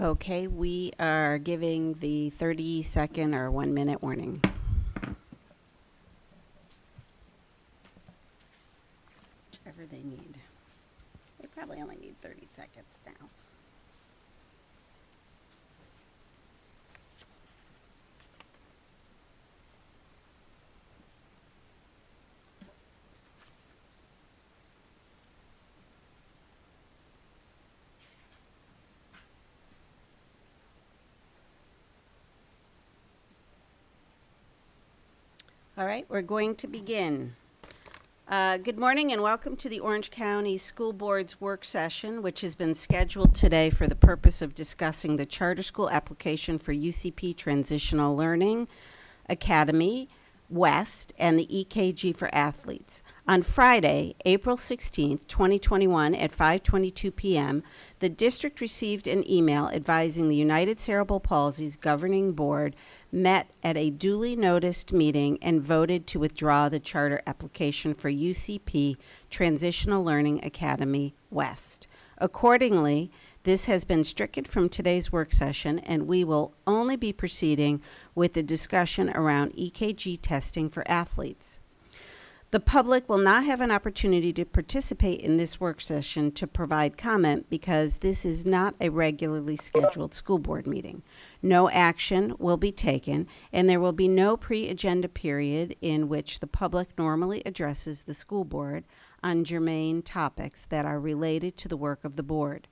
Okay, we are giving the 30-second or 1-minute warning. Whichever they need. They probably only need 30 seconds now. All right, we're going to begin. Good morning and welcome to the Orange County School Board's work session, which has been scheduled today for the purpose of discussing the charter school application for UCP Transitional Learning Academy West and the EKG for athletes. On Friday, April 16th, 2021 at 5:22 p.m., the district received an email advising the United Cerebral Palsy's governing board met at a duly noticed meeting and voted to withdraw the charter application for UCP Transitional Learning Academy West. Accordingly, this has been stricken from today's work session, and we will only be proceeding with the discussion around EKG testing for athletes. The public will not have an opportunity to participate in this work session to provide comment because this is not a regularly scheduled school board meeting. No action will be taken, and there will be no pre-agenda period in which the public normally addresses the school board on germane topics that are related to the work of the board.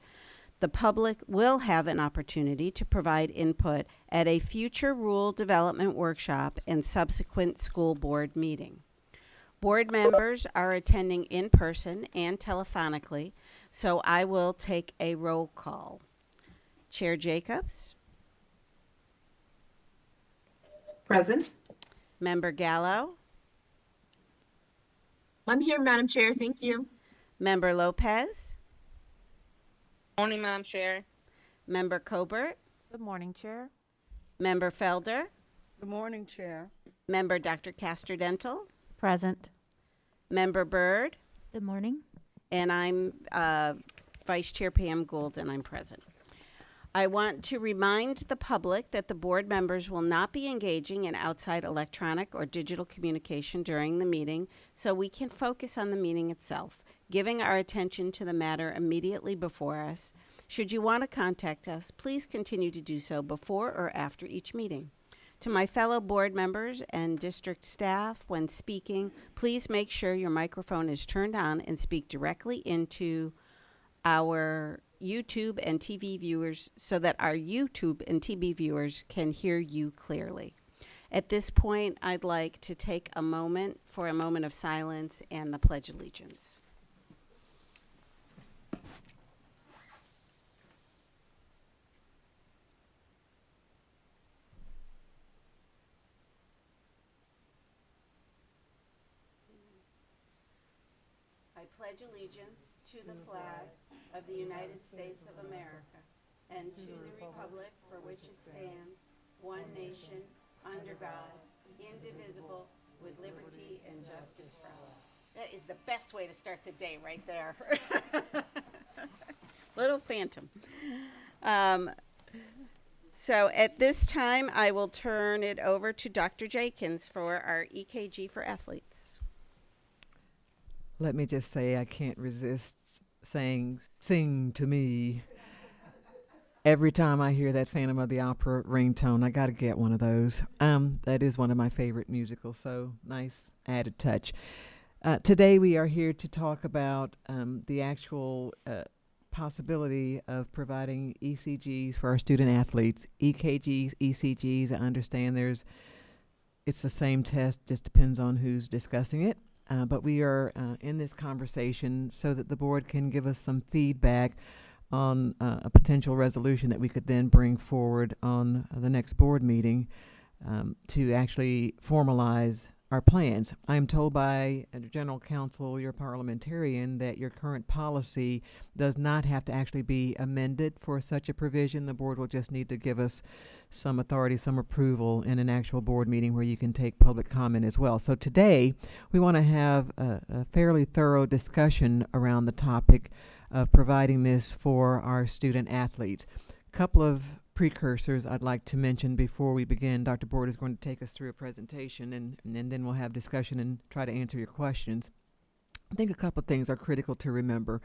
The public will have an opportunity to provide input at a future rule development workshop and subsequent school board meeting. Board members are attending in person and telephonically, so I will take a roll call. Chair Jacobs? Present. Member Gallo? I'm here, Madam Chair. Thank you. Member Lopez? Morning, Madam Chair. Member Colbert? Good morning, Chair. Member Felder? Good morning, Chair. Member Dr. Castor-Dental? Present. Member Byrd? Good morning. And I'm Vice Chair Pam Gould, and I'm present. I want to remind the public that the board members will not be engaging in outside electronic or digital communication during the meeting, so we can focus on the meeting itself, giving our attention to the matter immediately before us. Should you want to contact us, please continue to do so before or after each meeting. To my fellow board members and district staff, when speaking, please make sure your microphone is turned on and speak directly into our YouTube and TV viewers so that our YouTube and TV viewers can hear you clearly. At this point, I'd like to take a moment for a moment of silence and the Pledge of Allegiance. I pledge allegiance to the flag of the United States of America and to the republic for which it stands, one nation, under God, indivisible, with liberty and justice for all. That is the best way to start the day right there. Little phantom. So at this time, I will turn it over to Dr. Jenkins for our EKG for athletes. Let me just say I can't resist saying, "Sing to me." Every time I hear that Phantom of the Opera ringtone, I got to get one of those. That is one of my favorite musicals, so nice added touch. Today we are here to talk about the actual possibility of providing ECGs for our student athletes. EKGs, ECGs, I understand it's the same test, just depends on who's discussing it. But we are in this conversation so that the board can give us some feedback on a potential resolution that we could then bring forward on the next board meeting to actually formalize our plans. I am told by General Counsel, your parliamentarian, that your current policy does not have to actually be amended for such a provision. The board will just need to give us some authority, some approval in an actual board meeting where you can take public comment as well. So today, we want to have a fairly thorough discussion around the topic of providing this for our student athletes. Couple of precursors I'd like to mention before we begin. Dr. Board is going to take us through a presentation, and then we'll have discussion and try to answer your questions. I think a couple of things are critical to remember.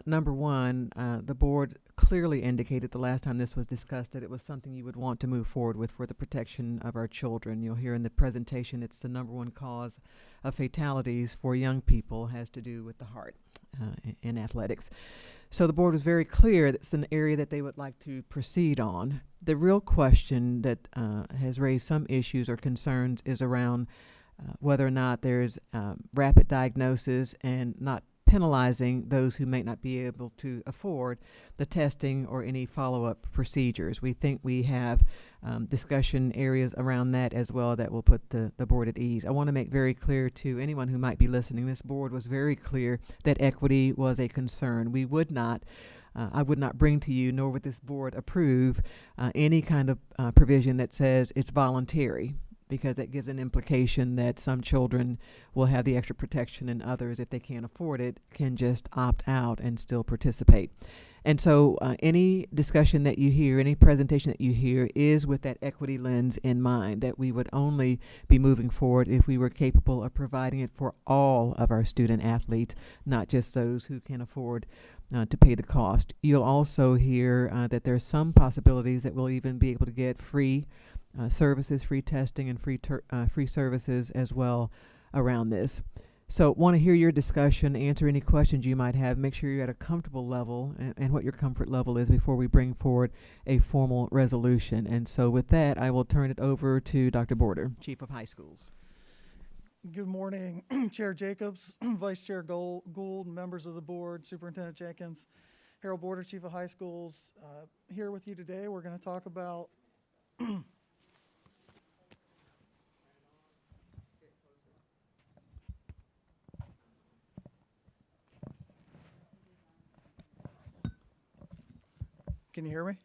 Number one, the board clearly indicated the last time this was discussed that it was something you would want to move forward with for the protection of our children. You'll hear in the presentation it's the number one cause of fatalities for young people has to do with the heart in athletics. So the board was very clear that it's an area that they would like to proceed on. The real question that has raised some issues or concerns is around whether or not there's rapid diagnosis and not penalizing those who may not be able to afford the testing or any follow-up procedures. We think we have discussion areas around that as well that will put the board at ease. I want to make very clear to anyone who might be listening, this board was very clear that equity was a concern. We would not I would not bring to you, nor would this board approve any kind of provision that says it's voluntary, because that gives an implication that some children will have the extra protection and others, if they can't afford it, can just opt out and still participate. And so any discussion that you hear, any presentation that you hear is with that equity lens in mind, that we would only be moving forward if we were capable of providing it for all of our student athletes, not just those who can afford to pay the cost. You'll also hear that there's some possibilities that we'll even be able to get free services, free testing, and free services as well around this. So want to hear your discussion, answer any questions you might have, make sure you're at a comfortable level and what your comfort level is before we bring forward a formal resolution. And so with that, I will turn it over to Dr. Border, Chief of High Schools. Good morning, Chair Jacobs, Vice Chair Gould, members of the board, Superintendent Jenkins, Harold Border, Chief of High Schools. Here with you today, we're going to talk about Can you hear me?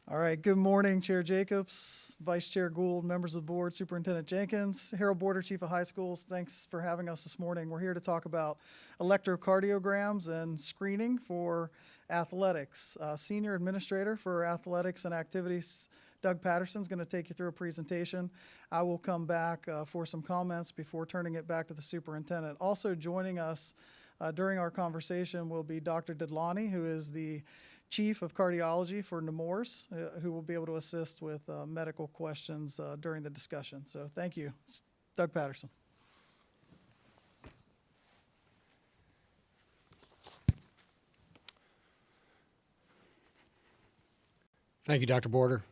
All right, good morning, Chair Jacobs, Vice Chair Gould, members of the board, Superintendent Jenkins, Harold Border, Chief of High Schools. Thanks for having us this morning. We're here to talk about electrocardiograms and screening for athletics. Senior Administrator for Athletics and Activities, Doug Patterson, is going to take you through a presentation. I will come back for some comments before turning it back to the superintendent. Also joining us during our conversation will be Dr. Dedlani, who is the Chief of Cardiology for Nemours, who will be able to assist with medical questions during the discussion. So thank you. It's Doug Patterson. Thank you, Dr. Border.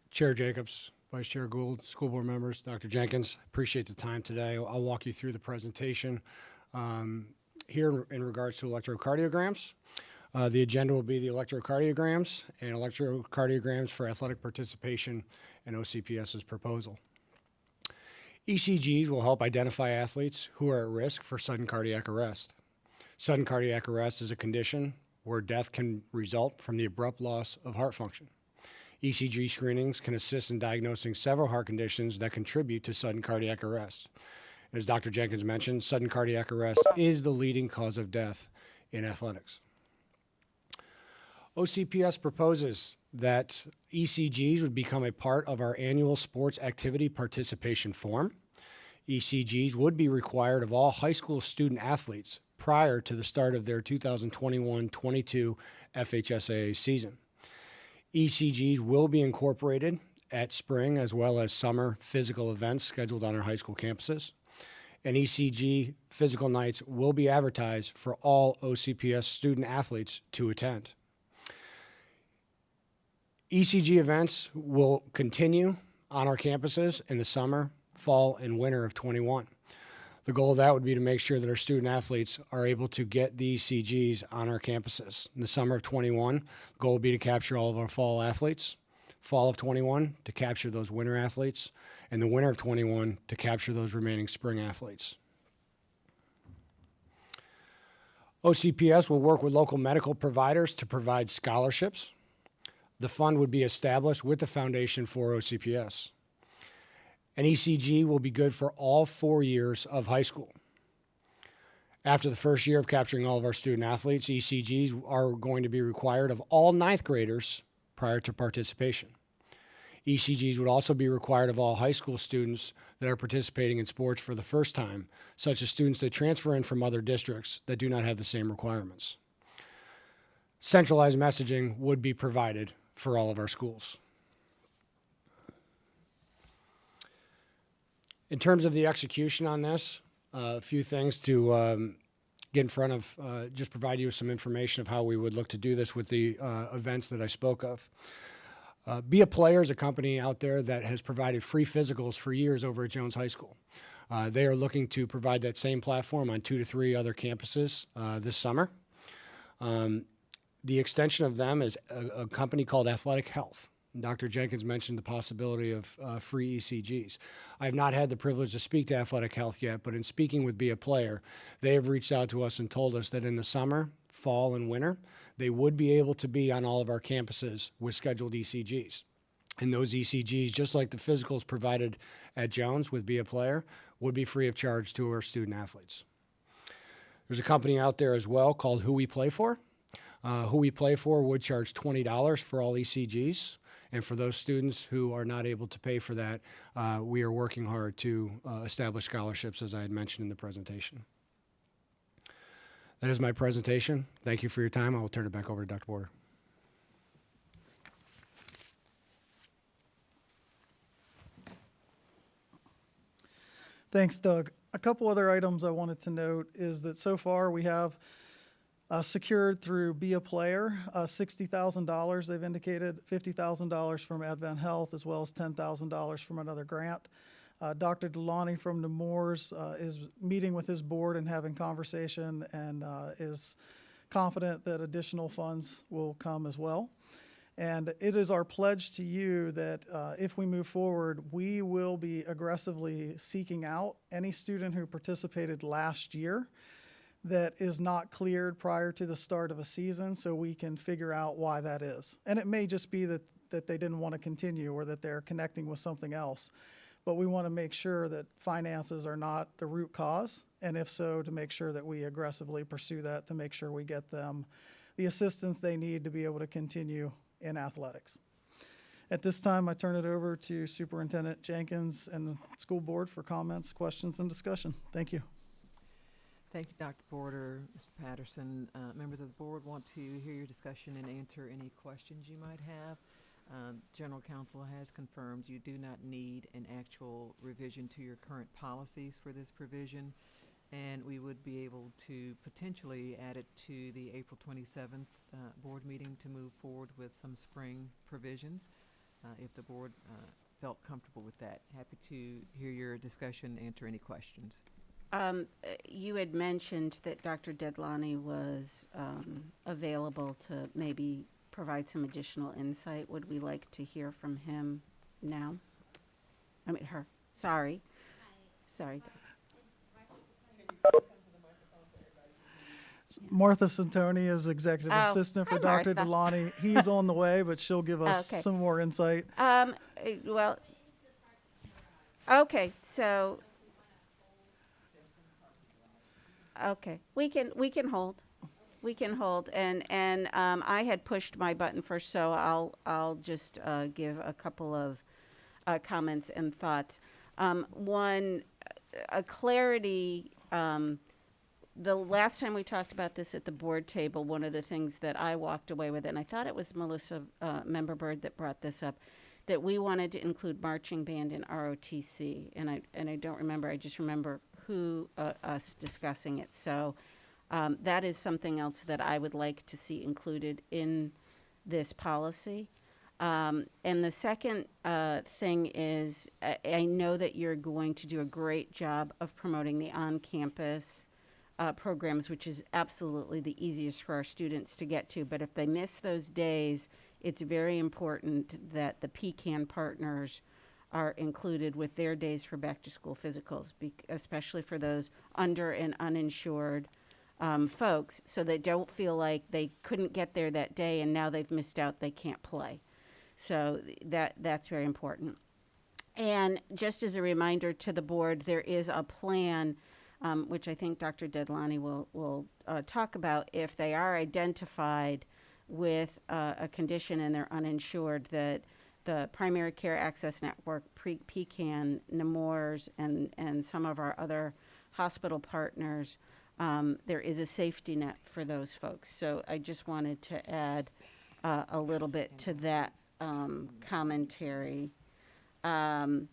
Chair Jacobs, Vice Chair Gould, school board members, Dr. Jenkins, appreciate the time today. I'll walk you through the presentation here in regards to electrocardiograms. The agenda will be the electrocardiograms and electrocardiograms for athletic participation and OCPS's proposal. ECGs will help identify athletes who are at risk for sudden cardiac arrest. Sudden cardiac arrest is a condition where death can result from the abrupt loss of heart function. ECG screenings can assist in diagnosing several heart conditions that contribute to sudden cardiac arrest. As Dr. Jenkins mentioned, sudden cardiac arrest is the leading cause of death in athletics. OCPS proposes that ECGs would become a part of our annual sports activity participation form. ECGs would be required of all high school student athletes prior to the start of their 2021-22 FHSAA season. ECGs will be incorporated at spring as well as summer physical events scheduled on our high school campuses. And ECG physical nights will be advertised for all OCPS student athletes to attend. ECG events will continue on our campuses in the summer, fall, and winter of 21. The goal of that would be to make sure that our student athletes are able to get the ECGs on our campuses. In the summer of 21, the goal would be to capture all of our fall athletes. Fall of 21, to capture those winter athletes. And the winter of 21, to capture those remaining spring athletes. OCPS will work with local medical providers to provide scholarships. The fund would be established with the Foundation for OCPS. An ECG will be good for all 4 years of high school. After the first year of capturing all of our student athletes, ECGs are going to be required of all ninth graders prior to participation. ECGs would also be required of all high school students that are participating in sports for the first time, such as students that transfer in from other districts that do not have the same requirements. Centralized messaging would be provided for all of our schools. In terms of the execution on this, a few things to get in front of, just provide you with some information of how we would look to do this with the events that I spoke of. Be a Player is a company out there that has provided free physicals for years over at Jones High School. They are looking to provide that same platform on 2 to 3 other campuses this summer. The extension of them is a company called Athletic Health. Dr. Jenkins mentioned the possibility of free ECGs. I have not had the privilege to speak to Athletic Health yet, but in speaking with Be a Player, they have reached out to us and told us that in the summer, fall, and winter, they would be able to be on all of our campuses with scheduled ECGs. And those ECGs, just like the physicals provided at Jones with Be a Player, would be free of charge to our student athletes. There's a company out there as well called Who We Play For. Who We Play For would charge $20 for all ECGs. And for those students who are not able to pay for that, we are working hard to establish scholarships, as I had mentioned in the presentation. That is my presentation. Thank you for your time. I will turn it back over to Dr. Border. Thanks, Doug. A couple other items I wanted to note is that so far we have secured through Be a Player, $60,000 they've indicated, $50,000 from Advent Health, as well as $10,000 from another grant. Dr. Delani from Nemours is meeting with his board and having conversation and is confident that additional funds will come as well. And it is our pledge to you that if we move forward, we will be aggressively seeking out any student who participated last year that is not cleared prior to the start of a season, so we can figure out why that is. And it may just be that they didn't want to continue or that they're connecting with something else. But we want to make sure that finances are not the root cause, and if so, to make sure that we aggressively pursue that to make sure we get them the assistance they need to be able to continue in athletics. At this time, I turn it over to Superintendent Jenkins and the school board for comments, questions, and discussion. Thank you. Thank you, Dr. Border, Mr. Patterson. Members of the board want to hear your discussion and answer any questions you might have. General Counsel has confirmed you do not need an actual revision to your current policies for this provision, and we would be able to potentially add it to the April 27th board meeting to move forward with some spring provisions if the board felt comfortable with that. Happy to hear your discussion, answer any questions. You had mentioned that Dr. Dedlani was available to maybe provide some additional insight. Would we like to hear from him now? I mean, her. Sorry. Sorry. Martha Santoni is executive assistant for hi, Dr. Martha. Delani. He's on the way, but she'll give us Okay. some more insight. Well, okay, so, okay, we can hold. We can hold, and I had pushed my button first, so I'll just give a couple of comments and thoughts. One, a clarity. The last time we talked about this at the board table, one of the things that I walked away with, and I thought it was Melissa Member Bird that brought this up, that we wanted to include marching band in ROTC, and I don't remember. I just remember us discussing it. So. That is something else that I would like to see included in this policy. And the second thing is, I know that you're going to do a great job of promoting the on-campus programs, which is absolutely the easiest for our students to get to. But if they miss those days, it's very important that the PCAN partners are included with their days for back-to-school physicals, especially for those under and uninsured folks, so they don't feel like they couldn't get there that day and now they've missed out, they can't play. So that's very important. And just as a reminder to the board, there is a plan, which I think Dr. Dedlani will talk about, if they are identified with a condition and they're uninsured, that the Primary Care Access Network, PCAN, Nemours, and some of our other hospital partners, there is a safety net for those folks. So I just wanted to add a little bit to that commentary. The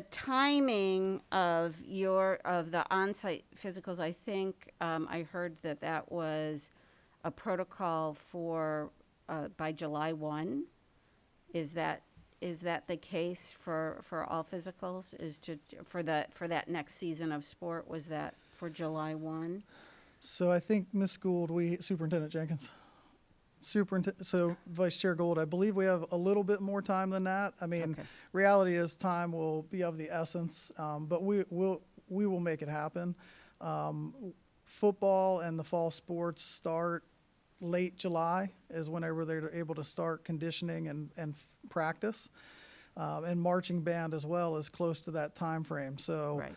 timing of the on-site physicals, I think I heard that was a protocol for by July 1. Is that the case for all physicals? For that next season of sport, was that for July 1? So I think, Ms. Gould, Superintendent Jenkins. So Vice Chair Gould, I believe we have a little bit more time than that. I mean, Okay. reality is time will be of the essence, but we will make it happen. Football and the fall sports start late July is whenever they're able to start conditioning and practice. And marching band as well is close to that time frame. So Right.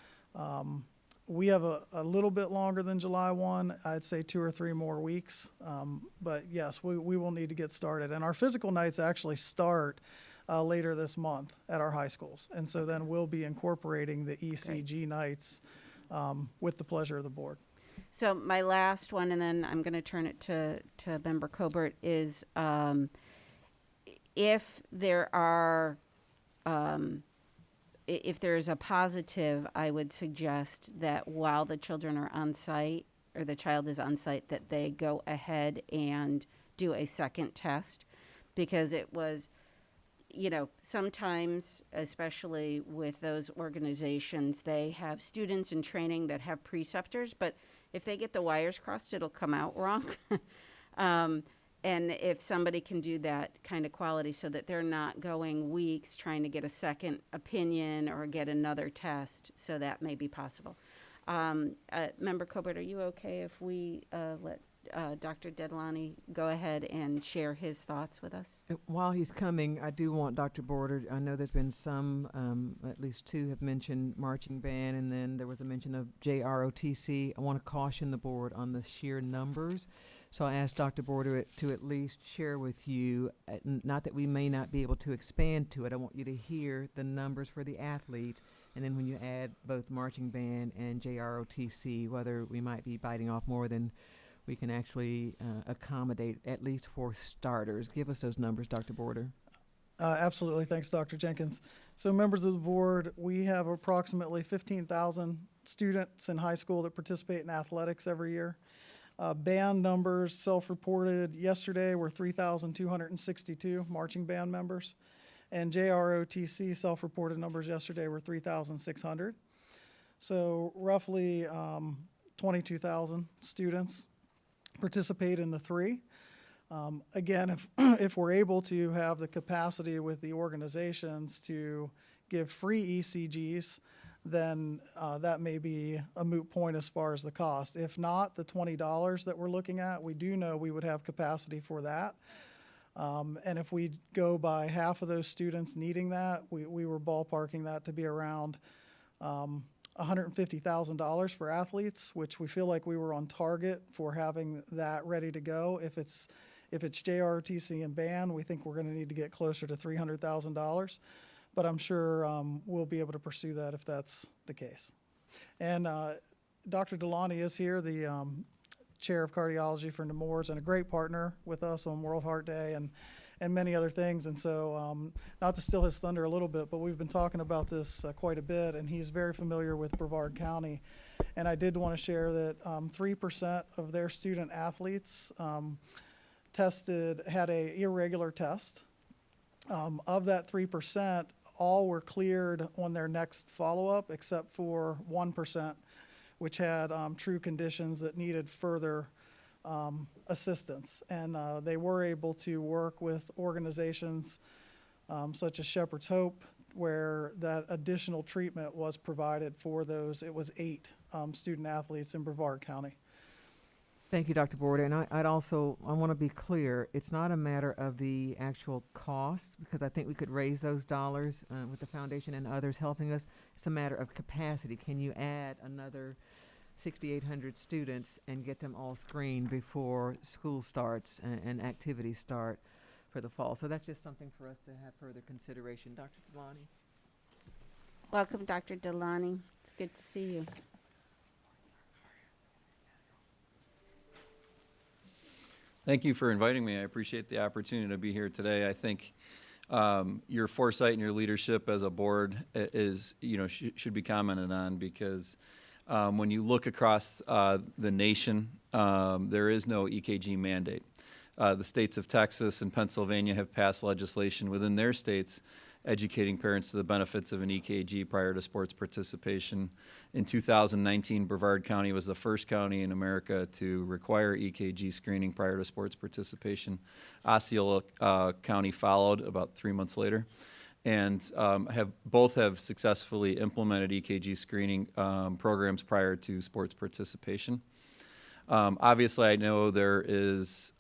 we have a little bit longer than July 1. I'd say 2 or 3 more weeks. But yes, we will need to get started. And our physical nights actually start later this month at our high schools. And so then we'll be incorporating the ECG nights with the pleasure of the board. So my last one, and then I'm going to turn it to Member Colbert, is if there is a positive, I would suggest that while the children are on site, or the child is on site, that they go ahead and do a second test, because it was, sometimes, especially with those organizations, they have students in training that have preceptors, but if they get the wires crossed, it'll come out wrong. And if somebody can do that kind of quality so that they're not going weeks trying to get a second opinion or get another test, so that may be possible. Member Colbert, are you okay if we let Dr. Dedlani go ahead and share his thoughts with us? While he's coming, I do want Dr. Border, I know there's been some, at least 2 have mentioned marching band, and then there was a mention of JROTC. I want to caution the board on the sheer numbers. So I asked Dr. Border to at least share with you, not that we may not be able to expand to it, I want you to hear the numbers for the athletes, and then when you add both marching band and JROTC, whether we might be biting off more than we can actually accommodate, at least for starters. Give us those numbers, Dr. Border. Absolutely. Thanks, Dr. Jenkins. So members of the board, we have approximately 15,000 students in high school that participate in athletics every year. Band numbers self-reported yesterday were 3,262 marching band members. And JROTC self-reported numbers yesterday were 3,600. So roughly 22,000 students participate in the 3. Again, if we're able to have the capacity with the organizations to give free ECGs, then that may be a moot point as far as the cost. If not, the $20 that we're looking at, we do know we would have capacity for that. And if we go by half of those students needing that, we were ballparking that to be around $150,000 for athletes, which we feel like we were on target for having that ready to go. If it's JROTC and band, we think we're going to need to get closer to $300,000. But I'm sure we'll be able to pursue that if that's the case. And Dr. Delani is here, the chair of cardiology for Nemours, and a great partner with us on World Heart Day and many other things. And so not to steal his thunder a little bit, but we've been talking about this quite a bit, and he's very familiar with Brevard County. And I did want to share that 3% of their student athletes had a irregular test. Of that 3%, all were cleared on their next follow-up except for 1%, which had true conditions that needed further assistance. And they were able to work with organizations such as Shepherd's Hope, where that additional treatment was provided for those. It was 8 student athletes in Brevard County. Thank you, Dr. Borda. And I want to be clear, it's not a matter of the actual cost, because I think we could raise those dollars with the foundation and others helping us. It's a matter of capacity. Can you add another 6,800 students and get them all screened before school starts and activities start for the fall? So that's just something for us to have further consideration. Dr. Delani? Welcome, Dr. Delani. It's good to see you. Thank you for inviting me. I appreciate the opportunity to be here today. I think your foresight and your leadership as a board is, should be commented on, because when you look across the nation, there is no EKG mandate. The states of Texas and Pennsylvania have passed legislation within their states educating parents to the benefits of an EKG prior to sports participation. In 2019, Brevard County was the first county in America to require EKG screening prior to sports participation. Osceola County followed about 3 months later, and have successfully implemented EKG screening programs prior to sports participation. Obviously, I know there is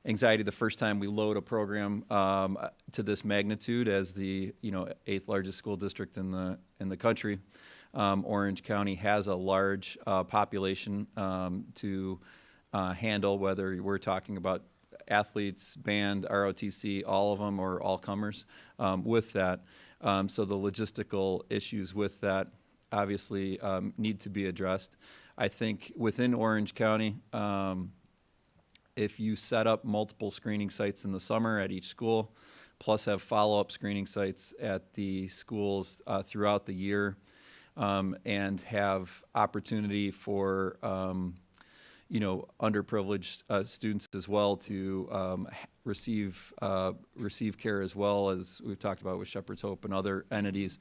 anxiety the first time we load a program to this magnitude as the 8th largest school district in the country. Orange County has a large population to handle, whether we're talking about athletes, band, ROTC, all of them, or all comers with that. So the logistical issues with that obviously need to be addressed. I think within Orange County, if you set up multiple screening sites in the summer at each school, plus have follow-up screening sites at the schools throughout the year, and have opportunity for underprivileged students as well to receive care, as well as we've talked about with Shepherd's Hope and other entities.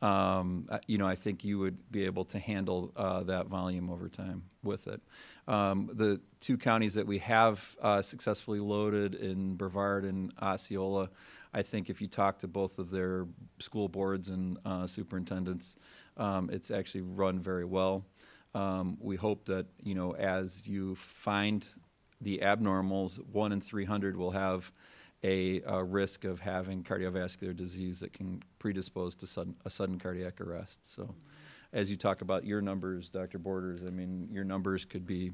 I think you would be able to handle that volume over time with it. The two counties that we have successfully loaded in Brevard and Osceola, I think if you talk to both of their school boards and superintendents, it's actually run very well. We hope that, as you find the abnormals, 1 in 300 will have a risk of having cardiovascular disease that can predispose to a sudden cardiac arrest. So as you talk about your numbers, Dr. Borders, your numbers could be,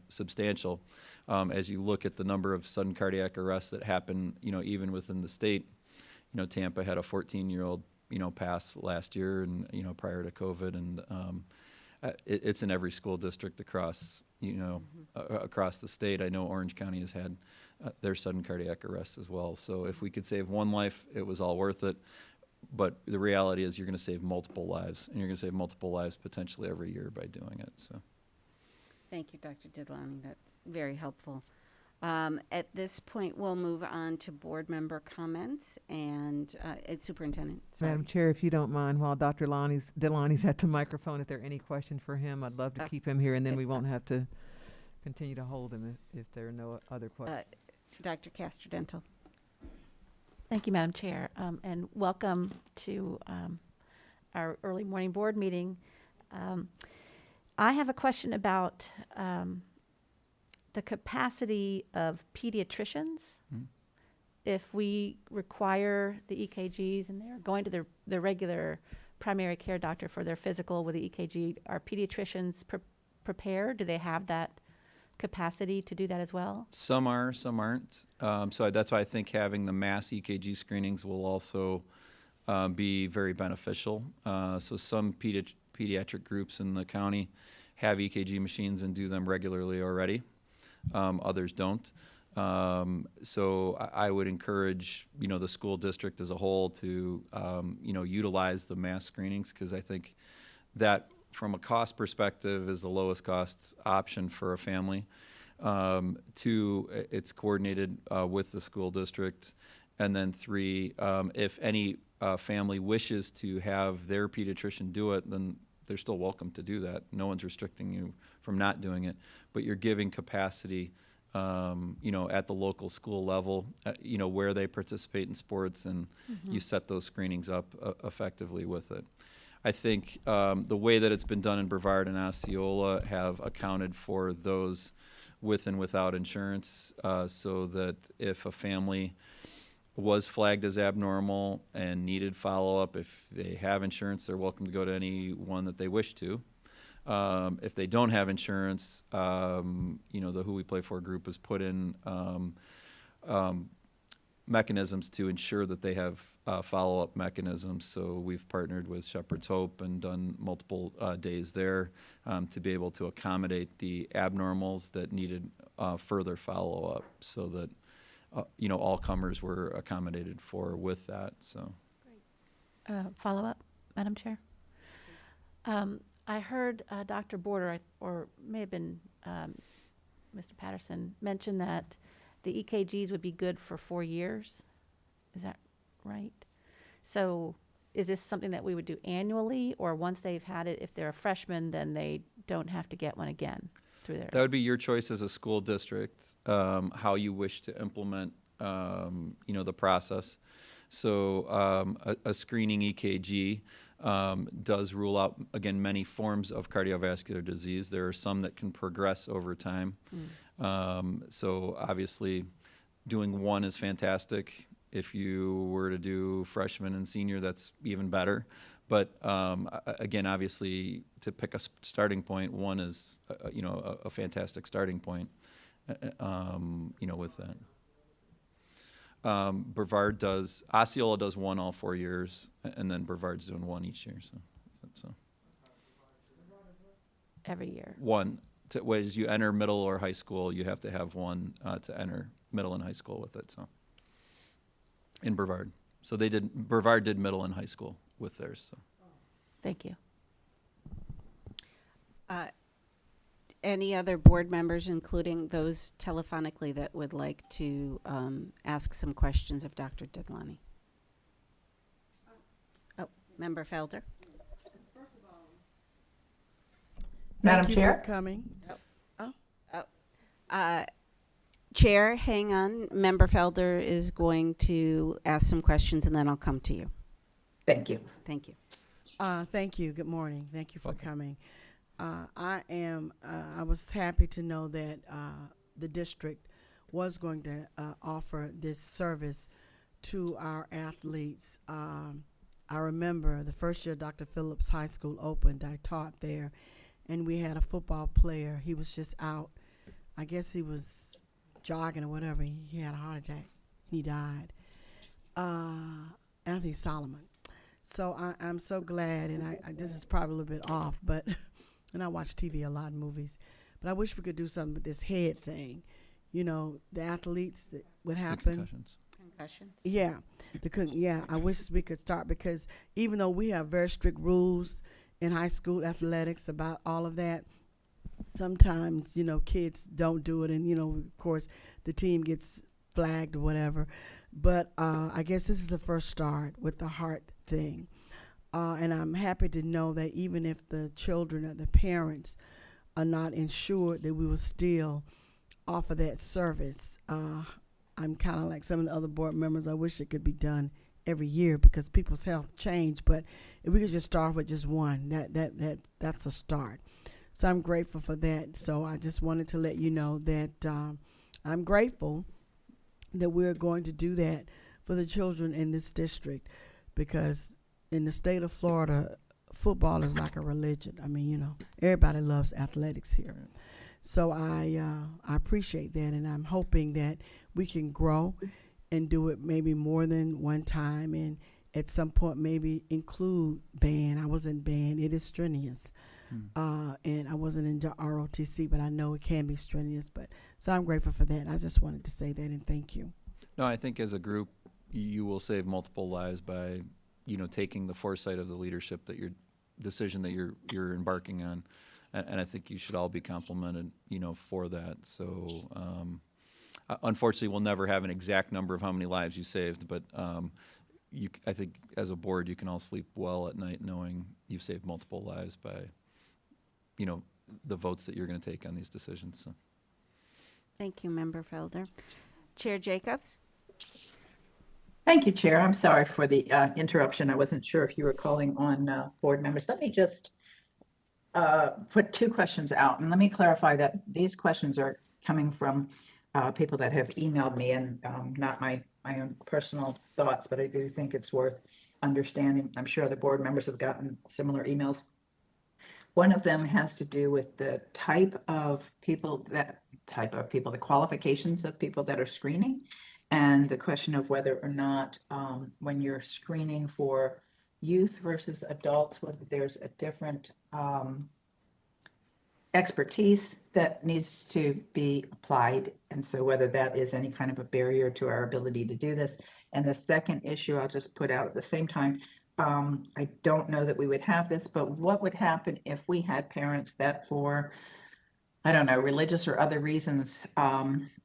substantial. As you look at the number of sudden cardiac arrests that happen, even within the state, Tampa had a 14-year-old, pass last year and, prior to COVID, and it's in every school district across, across the state. I know Orange County has had their sudden cardiac arrests as well. So if we could save one life, it was all worth it. But the reality is you're going to save multiple lives, and you're going to save multiple lives potentially every year by doing it. So, Thank you, Dr. Didlani. That's very helpful. At this point, we'll move on to board member comments and Superintendent. Sorry. Madam Chair, if you don't mind, while Dr. Delani's at the microphone, if there are any questions for him, I'd love to keep him here, and then we won't have to continue to hold him if there are no other questions. Dr. Castrodental. Thank you, Madam Chair, and welcome to our early morning board meeting. I have a question about the capacity of pediatricians. If we require the EKGs and they're going to their regular primary care doctor for their physical with the EKG, are pediatricians prepared? Do they have that capacity to do that as well? some are, some aren't. So that's why I think having the mass EKG screenings will also be very beneficial. So some pediatric groups in the county have EKG machines and do them regularly already. Others don't. So I would encourage, the school district as a whole to, utilize the mass screenings, because I think that from a cost perspective is the lowest cost option for a family. Two, it's coordinated with the school district. And then three, if any family wishes to have their pediatrician do it, then they're still welcome to do that. No one's restricting you from not doing it, but you're giving capacity, at the local school level, where they participate in sports, and you set those screenings up effectively with it. I think the way that it's been done in Brevard and Osceola have accounted for those with and without insurance, so that if a family was flagged as abnormal and needed follow-up, if they have insurance, they're welcome to go to any one that they wish to. If they don't have insurance, the Who We Play For group has put in mechanisms to ensure that they have follow-up mechanisms. So we've partnered with Shepherd's Hope and done multiple days there to be able to accommodate the abnormals that needed further follow-up, so that all comers were accommodated for with that. So Follow-up, Madam Chair? I heard Dr. Border, or may have been Mr. Patterson, mention that the EKGs would be good for 4 years. Is that right? So is this something that we would do annually, or once they've had it, if they're a freshman, then they don't have to get one again through their? that would be your choice as a school district, how you wish to implement, the process. So a screening EKG does rule out, again, many forms of cardiovascular disease. There are some that can progress over time. So obviously, doing one is fantastic. If you were to do freshman and senior, that's even better. But again, obviously, to pick a starting point, one is a fantastic starting point. With that. Brevard does, Osceola does one all 4 years, and then Brevard's doing one each year. So Every year. one, as you enter middle or high school, you have to have one to enter middle and high school with it. So in Brevard, so Brevard did middle and high school with theirs. So Thank you. Any other board members, including those telephonically, that would like to ask some questions of Dr. Diglani? Oh, Member Felder? Madam Thank you Chair? for coming. Chair, hang on. Member Felder is going to ask some questions, and then I'll come to you. Thank you. Thank you. Thank you. Good morning. Thank you for Welcome. coming. I was happy to know that the district was going to offer this service to our athletes. I remember the first year Dr. Phillips High School opened, I taught there, and we had a football player. He was just out. I guess he was jogging or whatever. He had a heart attack. He died. Anthony Solomon. So I'm so glad, and I this is probably a little bit off, but and I watch TV a lot and movies, but I wish we could do something with this head thing. The athletes that would the happen. concussions. Concussions? Yeah, I wish we could start, because even though we have very strict rules in high school athletics about all of that, sometimes kids don't do it, and of course the team gets flagged or whatever. But I guess this is the first start with the heart thing, and I'm happy to know that even if the children or the parents are not insured, that we will still offer that service. I'm kind of like some of the other board members. I wish it could be done every year, because people's health change. But if we could just start with just one, that's a start. So I'm grateful for that. So I just wanted to let you know that I'm grateful that we're going to do that for the children in this district, because in the state of Florida, football is like a religion. I mean, everybody loves athletics here. So I appreciate that, and I'm hoping that we can grow and do it maybe more than one time, and at some point maybe include band. I was in band. It is strenuous. And I wasn't in ROTC, but I know it can be strenuous. So I'm grateful for that. I just wanted to say that, and thank you. No, I think as a group, you will save multiple lives by, taking the foresight of the leadership that your decision that you're embarking on, and I think you should all be complimented, for that. So, unfortunately, we'll never have an exact number of how many lives you saved, but I think as a board, you can all sleep well at night knowing you've saved multiple lives by, the votes that you're going to take on these decisions. So. Thank you, Member Felder. Chair Jacobs? Thank you, Chair. I'm sorry for the interruption. I wasn't sure if you were calling on board members. Let me just put two questions out, and let me clarify that these questions are coming from people that have emailed me, and not my own personal thoughts, but I do think it's worth understanding. I'm sure the board members have gotten similar emails. One of them has to do with the type of people, the qualifications of people that are screening, and the question of whether or not when you're screening for youth versus adults, whether there's a different expertise that needs to be applied, and so whether that is any kind of a barrier to our ability to do this. And the second issue I'll just put out at the same time, I don't know that we would have this, but what would happen if we had parents that for, I don't know, religious or other reasons,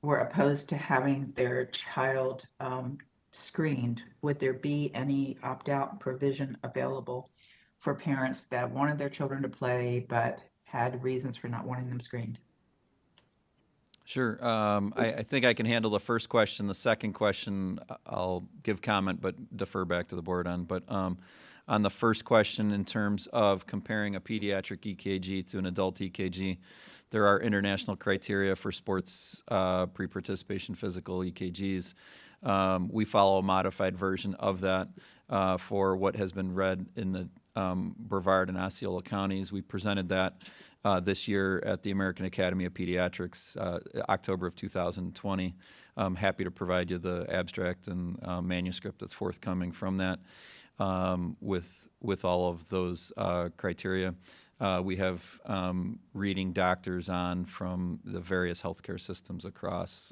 were opposed to having their child screened? Would there be any opt-out provision available for parents that wanted their children to play but had reasons for not wanting them screened? Sure. I think I can handle the first question. The second question, I'll give comment, but defer back to the board on. But on the first question, in terms of comparing a pediatric EKG to an adult EKG, there are international criteria for sports pre-participation physical EKGs. We follow a modified version of that for what has been read in the Brevard and Osceola counties. We presented that this year at the American Academy of Pediatrics, October of 2020. I'm happy to provide you the abstract and manuscript that's forthcoming from that with all of those criteria. We have reading doctors on from the various healthcare systems across,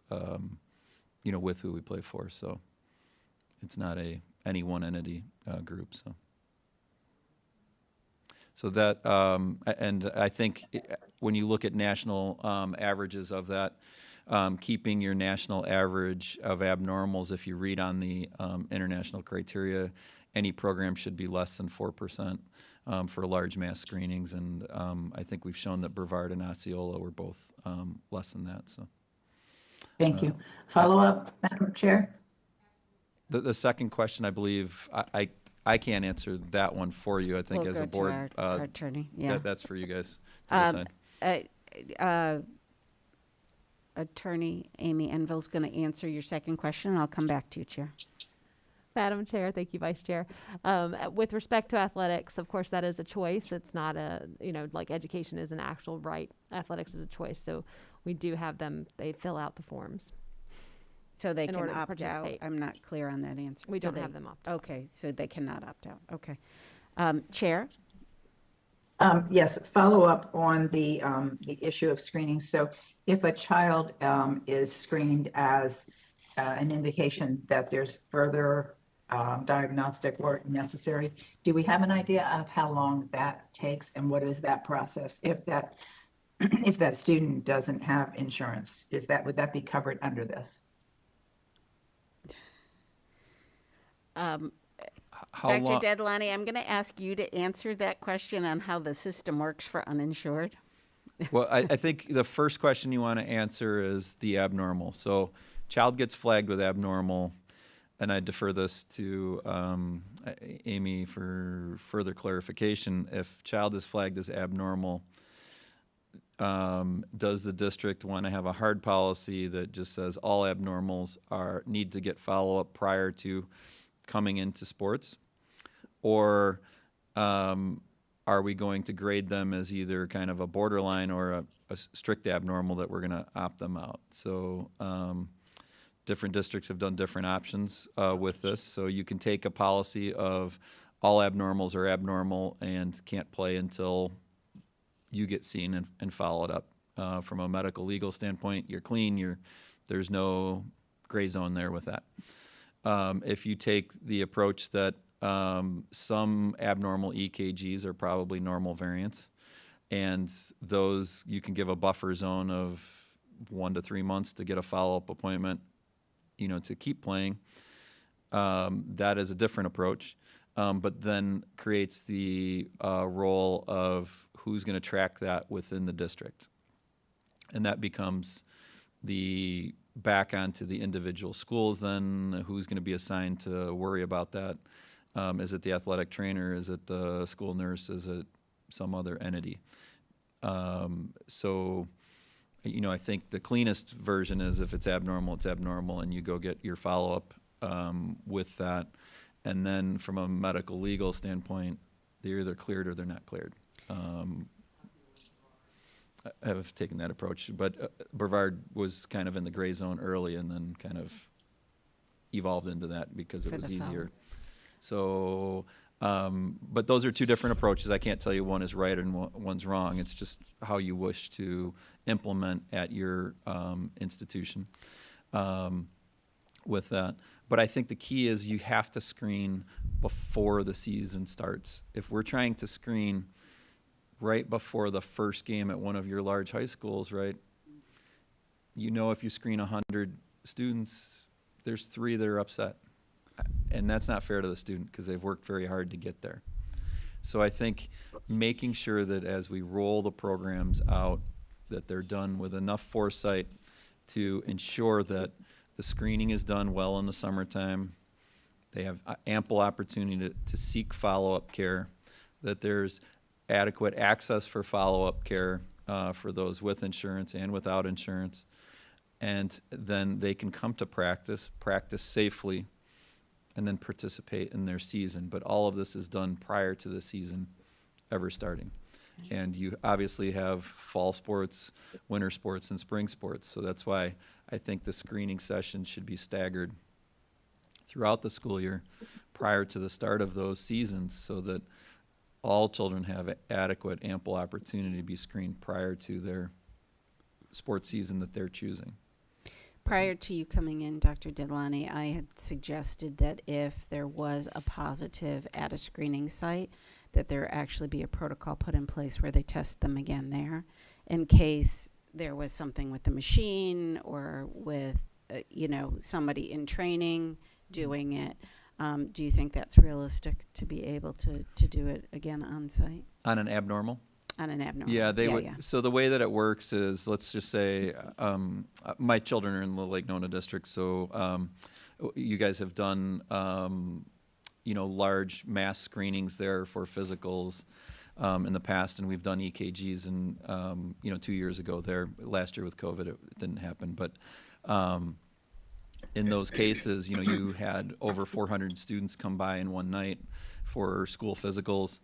with who we play for. So it's not any one entity group. So that, and I think when you look at national averages of that, keeping your national average of abnormals, if you read on the international criteria, any program should be less than 4% for large mass screenings. And I think we've shown that Brevard and Osceola were both less than that. So, thank you. Follow up, Madam Chair? The second question, I believe, I can't answer that one for you. I think We'll as go a board, to our attorney. Yeah. that's for you guys to decide. Attorney Amy Enville's going to answer your second question, and I'll come back to you, Chair. Madam Chair, thank you, Vice Chair. With respect to athletics, of course, that is a choice. It's not like education is an actual right. Athletics is a choice. So we do have them, they fill out the forms. So they in can order to opt out? participate. I'm not clear on that answer. We So don't have them opt out. Okay, so they cannot opt out. Okay. Chair? Yes, follow up on the issue of screening. So if a child is screened as an indication that there's further diagnostic work necessary, do we have an idea of how long that takes, and what is that process if that student doesn't have insurance? Would that be covered under this? How Dr. long? Deadlani, I'm going to ask you to answer that question on how the system works for uninsured. Well, I think the first question you want to answer is the abnormal. So child gets flagged with abnormal, and I defer this to Amy for further clarification. If child is flagged as abnormal, does the district want to have a hard policy that just says all abnormals need to get follow-up prior to coming into sports? Or are we going to grade them as either kind of a borderline or a strict abnormal that we're going to opt them out? So different districts have done different options with this. So you can take a policy of all abnormals are abnormal and can't play until you get seen and followed up. From a medical legal standpoint, you're clean, there's no gray zone there with that. If you take the approach that some abnormal EKGs are probably normal variants, and those you can give a buffer zone of 1 to 3 months to get a follow-up appointment, to keep playing, that is a different approach, but then creates the role of who's going to track that within the district. And that becomes the back onto the individual schools then, who's going to be assigned to worry about that? Is it the athletic trainer? Is it the school nurse? Is it some other entity? So, I think the cleanest version is if it's abnormal, it's abnormal, and you go get your follow-up with that. And then from a medical legal standpoint, they're either cleared or they're not cleared. I have taken that approach, but Brevard was kind of in the gray zone early and then kind of evolved into that because it For was the easier. So, but those are two different approaches. I can't tell you one is right and one's wrong. It's just how you wish to implement at your institution with that. But I think the key is you have to screen before the season starts. If we're trying to screen right before the first game at one of your large high schools, right? If you screen 100 students, there's 3 that are upset. And that's not fair to the student because they've worked very hard to get there. So I think making sure that as we roll the programs out, that they're done with enough foresight to ensure that the screening is done well in the summertime. They have ample opportunity to seek follow-up care, that there's adequate access for follow-up care for those with insurance and without insurance. And then they can come to practice safely, and then participate in their season. But all of this is done prior to the season ever starting. And you obviously have fall sports, winter sports, and spring sports. So that's why I think the screening sessions should be staggered throughout the school year prior to the start of those seasons so that all children have adequate, ample opportunity to be screened prior to their sports season that they're choosing. Prior to you coming in, Dr. Delani, I had suggested that if there was a positive at a screening site, that there actually be a protocol put in place where they test them again there in case there was something with the machine or with, somebody in training doing it. Do you think that's realistic to be able to do it again on site? On an abnormal? On an abnormal? Yeah, they would. Yeah. So the way that it works is, let's just say, my children are in the Lake Nona district, so you guys have done, large mass screenings there for physicals in the past, and we've done EKGs, and 2 years ago there. Last year with COVID, it didn't happen, but in those cases, you had over 400 students come by in one night for school physicals.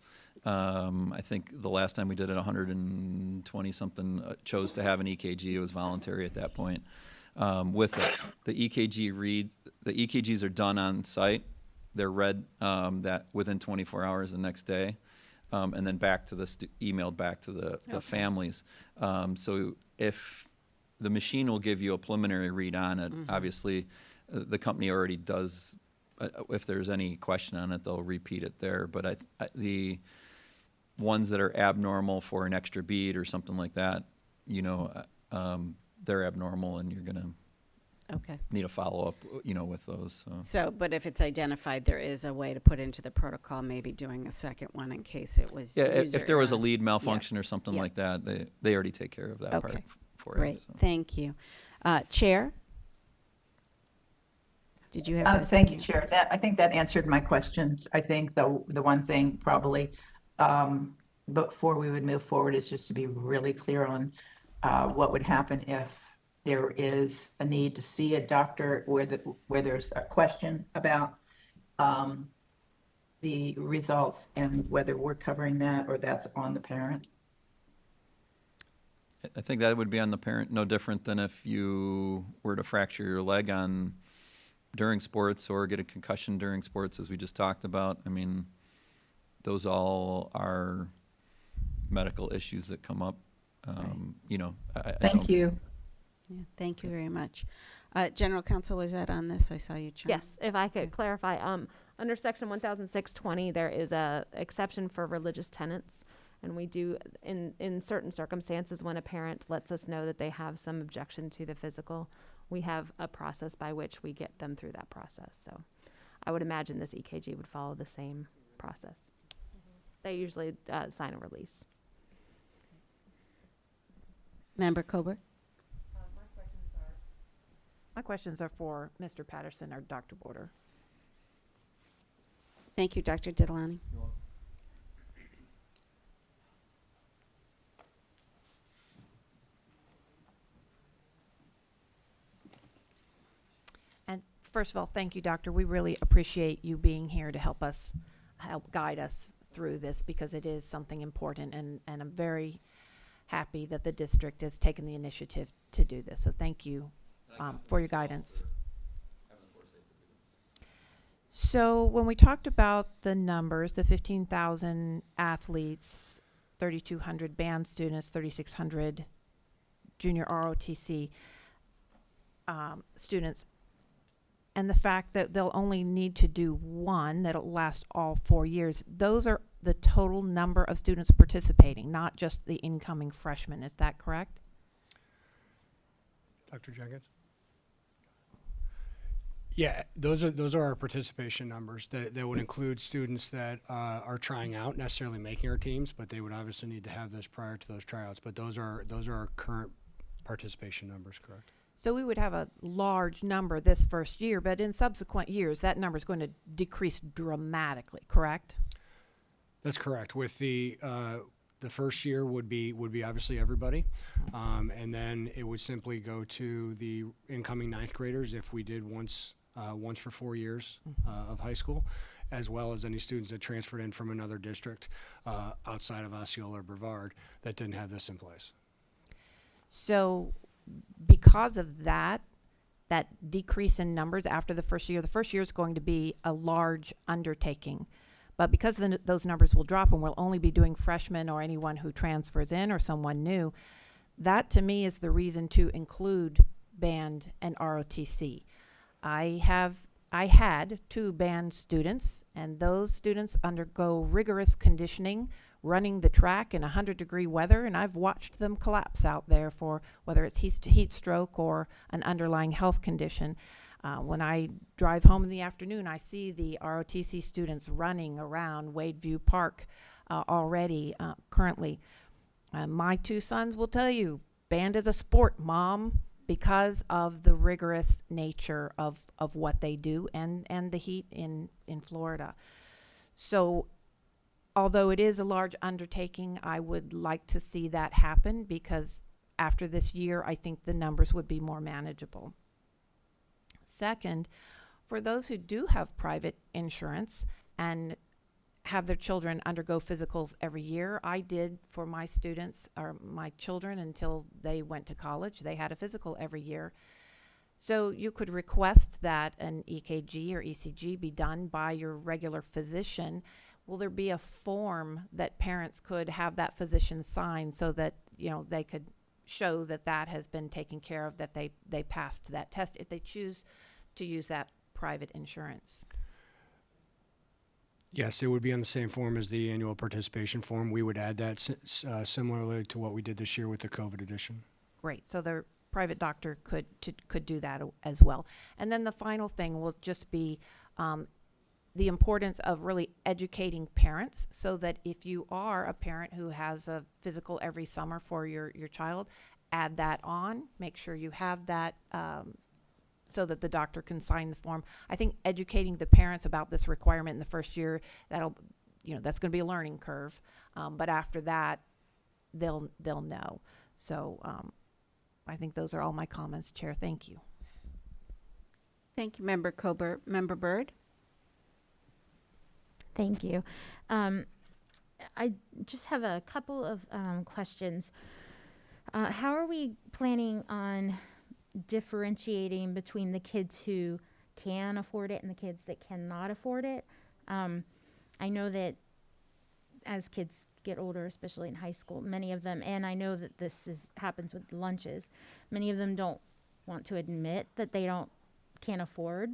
I think the last time we did it, 120-something chose to have an EKG. It was voluntary at that point. With it, the EKGs are done on site. They're read that within 24 hours the next day, and then back to emailed back to the families. So if the machine will give you a preliminary read on it, obviously the company already does. If there's any question on it, they'll repeat it there. But the ones that are abnormal for an extra bead or something like that, they're abnormal, and you're going to need a follow-up, with those. So, but if it's identified, there is a way to put into the protocol, maybe doing a second one in case it was if there was a error. lead malfunction or something like that, they already take care of that part for you. Great, thank you. Chair? Did you have thank you, Chair. I think that answered my questions. I think the one thing probably before we would move forward is just to be really clear on what would happen if there is a need to see a doctor where there's a question about the results and whether we're covering that or that's on the parent. I think that would be on the parent, no different than if you were to fracture your leg during sports or get a concussion during sports, as we just talked about. I mean, those all are medical issues that come up. Thank you. Yeah, thank you very much. General Counsel, was that on this? I saw you chime. Yes, if I could clarify, under section 100620, there is a exception for religious tenants. And we do, in certain circumstances, when a parent lets us know that they have some objection to the physical, we have a process by which we get them through that process. So I would imagine this EKG would follow the same process. They usually sign a release. Member Coburn? My questions are for Mr. Patterson or Dr. Border. Thank you, Dr. Diddlani. And first of all, thank you, Doctor. We really appreciate you being here to help guide us through this, because it is something important, and I'm very happy that the district has taken the initiative to do this. So thank you for your guidance. So when we talked about the numbers, the 15,000 athletes, 3,200 band students, 3,600 junior ROTC students, and the fact that they'll only need to do one, that'll last all 4 years, those are the total number of students participating, not just the incoming freshmen. Is that correct? Dr. Jenkins? Yeah, those are our participation numbers. That would include students that are trying out, necessarily making our teams, but they would obviously need to have this prior to those tryouts. But those are our current participation numbers, correct? So we would have a large number this first year, but in subsequent years, that number is going to decrease dramatically, correct? That's correct. With the first year would be obviously everybody, and then it would simply go to the incoming ninth graders if we did once for 4 years of high school, as well as any students that transferred in from another district outside of Osceola or Brevard that didn't have this in place. So because of that decrease in numbers after the first year is going to be a large undertaking. But because those numbers will drop and we'll only be doing freshmen or anyone who transfers in or someone new, that to me is the reason to include band and ROTC. I had 2 band students, and those students undergo rigorous conditioning, running the track in 100-degree weather, and I've watched them collapse out there for whether it's heat stroke or an underlying health condition. When I drive home in the afternoon, I see the ROTC students running around Wadeview Park already currently. My 2 sons will tell you, band is a sport, Mom, because of the rigorous nature of what they do and the heat in Florida. So although it is a large undertaking, I would like to see that happen, because after this year, I think the numbers would be more manageable. Second, for those who do have private insurance and have their children undergo physicals every year, I did for my students or my children until they went to college. They had a physical every year. So you could request that an EKG or ECG be done by your regular physician. Will there be a form that parents could have that physician sign so that, they could show that that has been taken care of, that they passed that test if they choose to use that private insurance? Yes, it would be on the same form as the annual participation form. We would add that similarly to what we did this year with the COVID edition. Great. So the private doctor could do that as well. And then the final thing will just be the importance of really educating parents, so that if you are a parent who has a physical every summer for your child, add that on. Make sure you have that so that the doctor can sign the form. I think educating the parents about this requirement in the first year, that's going to be a learning curve. But after that, they'll know. So I think those are all my comments, Chair. Thank you. Thank you, Member Colbert. Member Byrd? Thank you. I just have a couple of questions. How are we planning on differentiating between the kids who can afford it and the kids that cannot afford it? I know that as kids get older, especially in high school, many of them, and I know that happens with lunches, many of them don't want to admit that they can't afford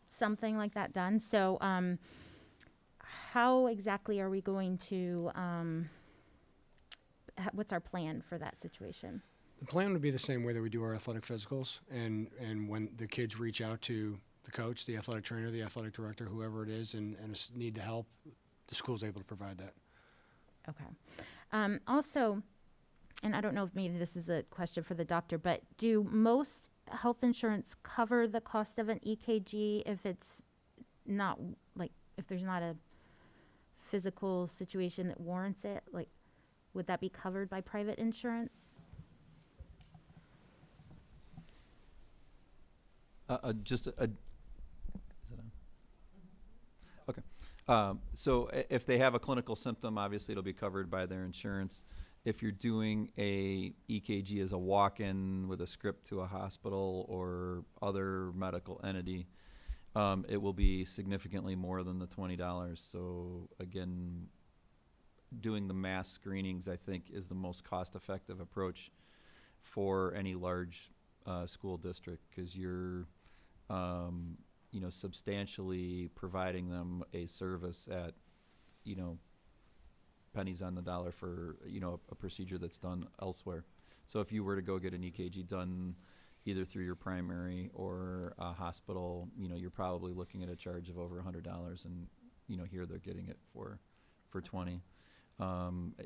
something like that done. So how exactly are we going to, what's our plan for that situation? The plan would be the same way that we do our athletic physicals, and when the kids reach out to the coach, the athletic trainer, the athletic director, whoever it is, and need the help, the school's able to provide that. Okay. Also, and I don't know if maybe this is a question for the doctor, but do most health insurance cover the cost of an EKG if it's not, like, if there's not a physical situation that warrants it? Like, would that be covered by private insurance? Is it on? Okay. So if they have a clinical symptom, obviously it'll be covered by their insurance. If you're doing a EKG as a walk-in with a script to a hospital or other medical entity, it will be significantly more than the $20. So again, doing the mass screenings, I think, is the most cost-effective approach for any large school district, because you're substantially providing them a service at, pennies on the dollar for, a procedure that's done elsewhere. So if you were to go get an EKG done either through your primary or a hospital, you're probably looking at a charge of over $100, and, here they're getting it for 20.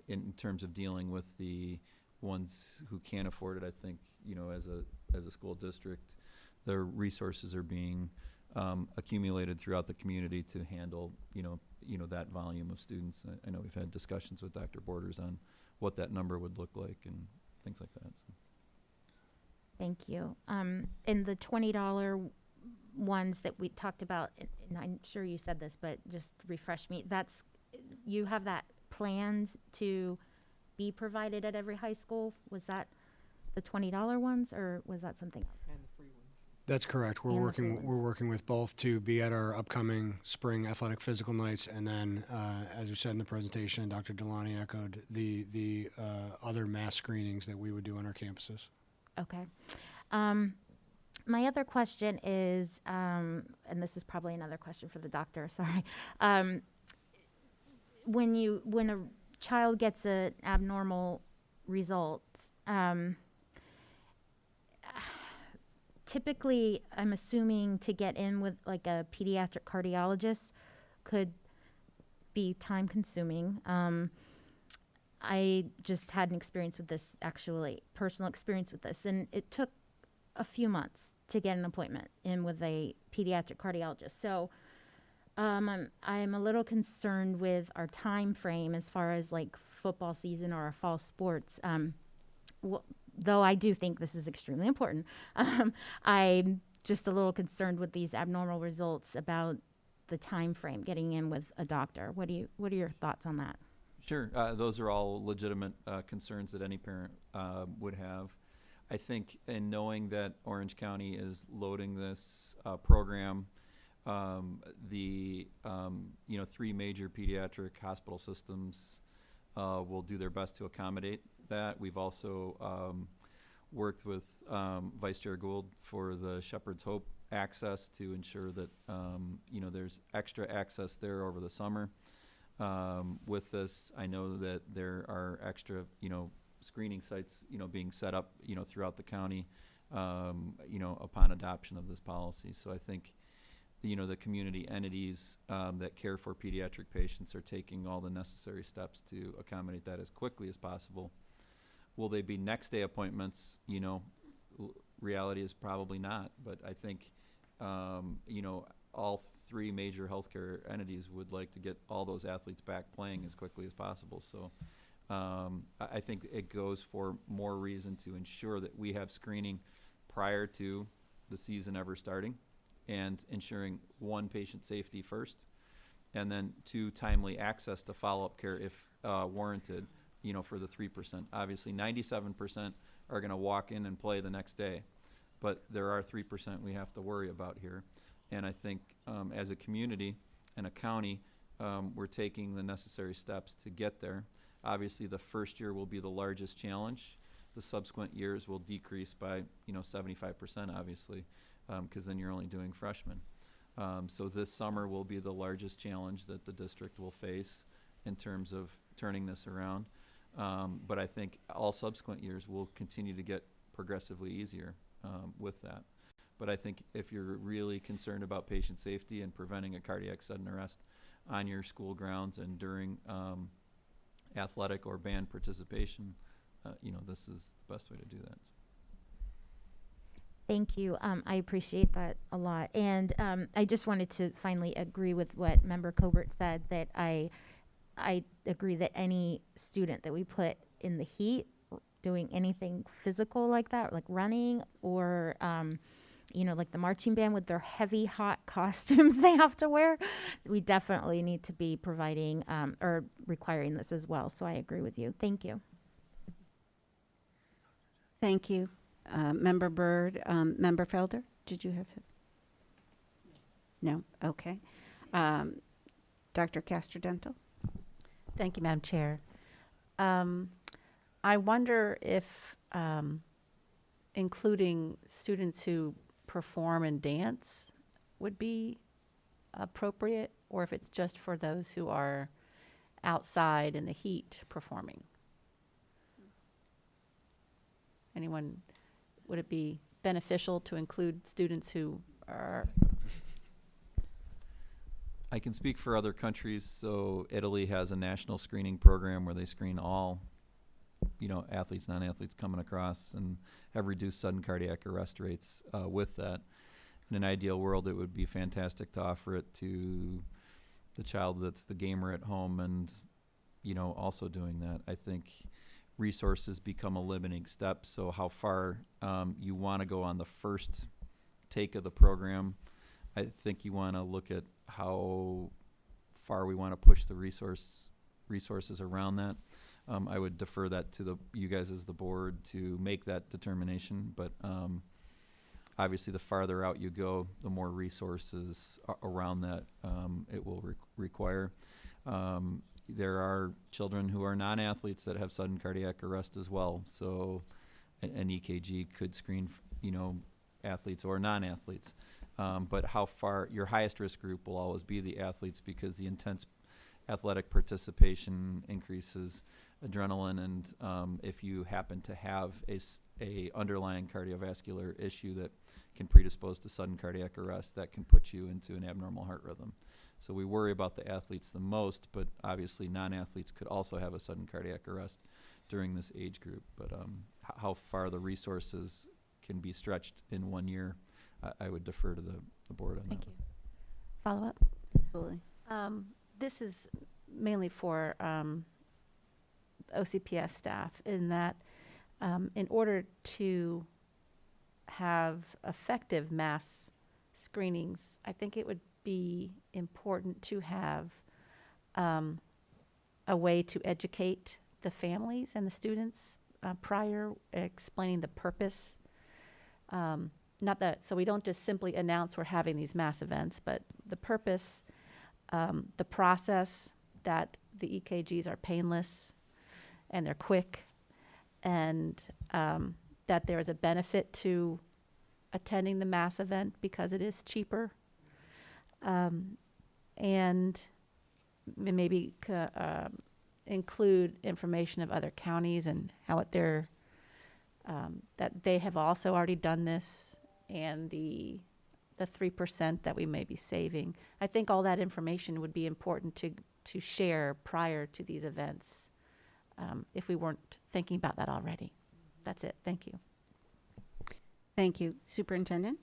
In terms of dealing with the ones who can't afford it, I think, as a school district, their resources are being accumulated throughout the community to handle, that volume of students. I know we've had discussions with Dr. Borders on what that number would look like and things like that. So. Thank you. And the $20 ones that we talked about, and I'm sure you said this, but just refresh me, you have that planned to be provided at every high school? Was that the $20 ones, or was that something else? And the free ones. That's correct. We're working with both to be at our upcoming spring athletic physical nights, and then, as we said in the presentation, Dr. Delani echoed the other mass screenings that we would do on our campuses. Okay. My other question is, and this is probably another question for the doctor, sorry. When a child gets an abnormal result, typically, I'm assuming to get in with like a pediatric cardiologist could be time consuming. I just had an experience with this, actually, personal experience with this, and it took a few months to get an appointment in with a pediatric cardiologist. So I'm a little concerned with our time frame as far as like football season or our fall sports. Though I do think this is extremely important, I'm just a little concerned with these abnormal results about the time frame getting in with a doctor. What are your thoughts on that? Sure. Those are all legitimate concerns that any parent would have. I think in knowing that Orange County is loading this program, the 3 major pediatric hospital systems will do their best to accommodate that. We've also worked with Vice Chair Gould for the Shepherd's Hope access to ensure that there's extra access there over the summer. With this, I know that there are extra screening sites being set up throughout the county upon adoption of this policy. So I think the community entities that care for pediatric patients are taking all the necessary steps to accommodate that as quickly as possible. Will they be next day appointments? Reality is probably not, but I think all 3 major healthcare entities would like to get all those athletes back playing as quickly as possible. So I think it goes for more reason to ensure that we have screening prior to the season ever starting, and ensuring 1, patient safety first, and then 2, timely access to follow-up care if warranted, for the 3%. Obviously, 97% are going to walk in and play the next day, but there are 3% we have to worry about here. And I think as a community and a county, we're taking the necessary steps to get there. Obviously, the first year will be the largest challenge. The subsequent years will decrease by 75%, obviously, because then you're only doing freshmen. So this summer will be the largest challenge that the district will face in terms of turning this around. But I think all subsequent years will continue to get progressively easier with that. But I think if you're really concerned about patient safety and preventing a cardiac sudden arrest on your school grounds and during athletic or band participation, this is the best way to do that. Thank you. I appreciate that a lot. And I just wanted to finally agree with what Member Colbert said, that I agree that any student that we put in the heat doing anything physical like that, like running or, like the marching band with their heavy, hot costumes they have to wear, we definitely need to be providing or requiring this as well. So I agree with you. Thank you. Thank you. Member Byrd, Member Felder, did you have to? No? Okay. Dr. Castrodental? Thank you, Madam Chair. I wonder if including students who perform and dance would be appropriate, or if it's just for those who are outside in the heat performing. Anyone, would it be beneficial to include students who are? I can speak for other countries. So Italy has a national screening program where they screen all, athletes, non-athletes coming across, and have reduced sudden cardiac arrest rates with that. In an ideal world, it would be fantastic to offer it to the child that's the gamer at home and, also doing that. I think resources become a limiting step. So how far you want to go on the first take of the program, I think you want to look at how far we want to push the resources around that. I would defer that to you guys as the board to make that determination. But obviously, the farther out you go, the more resources around that it will require. There are children who are non-athletes that have sudden cardiac arrest as well. So an EKG could screen, athletes or non-athletes. But how far your highest risk group will always be the athletes, because the intense athletic participation increases adrenaline, and if you happen to have a underlying cardiovascular issue that can predispose to sudden cardiac arrest, that can put you into an abnormal heart rhythm. So we worry about the athletes the most, but obviously non-athletes could also have a sudden cardiac arrest during this age group. But how far the resources can be stretched in 1 year, I would defer to the board on Thank that. you. Follow up? Absolutely. This is mainly for OCPS staff, in that in order to have effective mass screenings, I think it would be important to have a way to educate the families and the students prior, explaining the purpose. Not that, so we don't just simply announce we're having these mass events, but the purpose, the process, that the EKGs are painless and they're quick, and that there is a benefit to attending the mass event because it is cheaper, and maybe include information of other counties and how they're that they have also already done this, and the 3% that we may be saving. I think all that information would be important to share prior to these events, if we weren't thinking about that already. That's it. Thank you. Thank you. Superintendent?